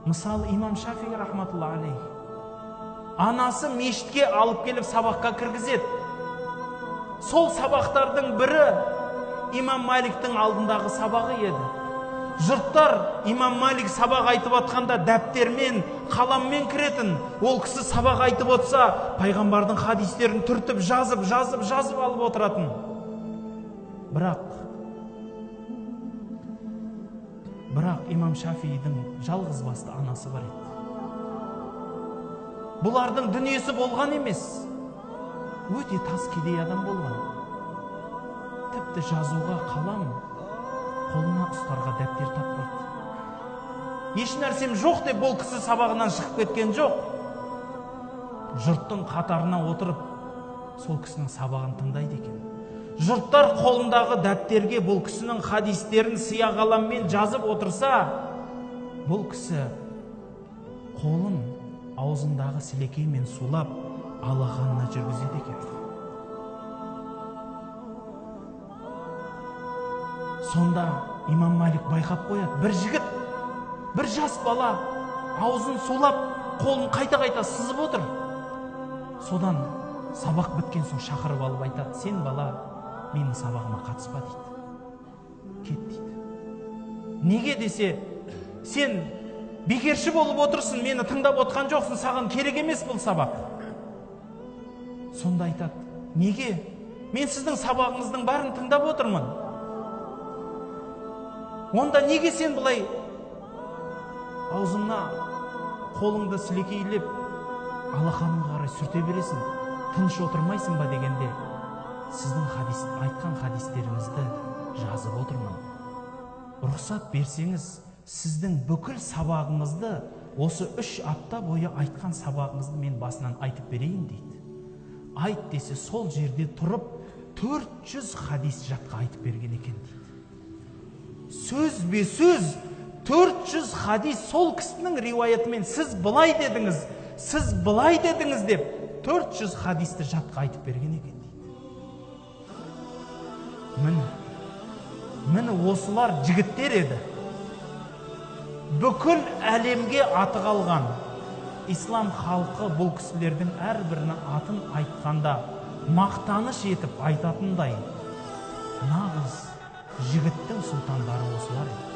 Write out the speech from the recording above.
Мысалы, имам Шафии рахматулла алейх, анасы мешітке алып келіп сабаққа кіргізеді. Сол сабақтардың бірі имам Маликтің алдындағы сабағы еді. Жұрттар имам Малик сабақ айтып отқанда дәптермен, қаламмен кіретін. Ол кісі сабақ айтып отса, пайғамбардың хадистерін түртіп, жазып алып отыратын. Бірақ имам Шафиидің жалғыз басты анасы бар еді. Бұлардың дүниесі болған емес. Өте тас кедей адам болған. Тіпті жазуға қалам, қолына ұстарға дәптер таппайды. Еш нәрсем жоқ деп бұл кісі сабағынан шығып кеткен жоқ. Жұрттың қатарына отырып, сол кісінің сабағын тыңдайды екен. Жұрттар қолындағы дәптерге бұл кісінің хадистерін сия қаламмен жазып отырса, бұл кісі қолын аузындағы сілекеймен сулап алақанына жүргізеді екен. Сонда имам Малик байқап қояды, бір жігіт, бір жас бала аузын сулап, қолын қайта-қайта сызып отыр. Содан сабақ біткен соң шақырып алып айтады: сен бала, менің сабағыма қатыспа дейді. Кет дейді. Неге десе, сен бекерші болып отырсың, мені тыңдап отқан жоқсың, саған керек емес бұл сабақ. Сонда айтады: неге? Мен сіздің сабағыңыздың барын тыңдап отырмын. Онда неге сен бұлай аузыңна қолыңды сілекейлеп алақаныңа қарай сүрте бересің, тыныш отырмайсың ба дегенде, сіздің айтқан хадистеріңізді жазып отырмын. Рұқсат берсеңіз, сіздің бүкіл сабағыңызды, осы 3 апта бойы айтқан сабағыңызды мен басынан айтып берейін дейді. Айт десе, сол жерде тұрып 400 хадис жатқа айтып берген екен дейді. Сөз бе сөз 400 хадис сол кісінің риуаятымен сіз былай дедіңіз деп 400 хадисті жатқа айтып берген екен дейді. Міне осылар жігіттер еді. Бүкіл әлемге аты қалған ислам халқы бұл кісілердің әрбірінің атын айтқанда мақтаныш етіп айтатындай нағыз жігіттің сұлтандары осылар еді.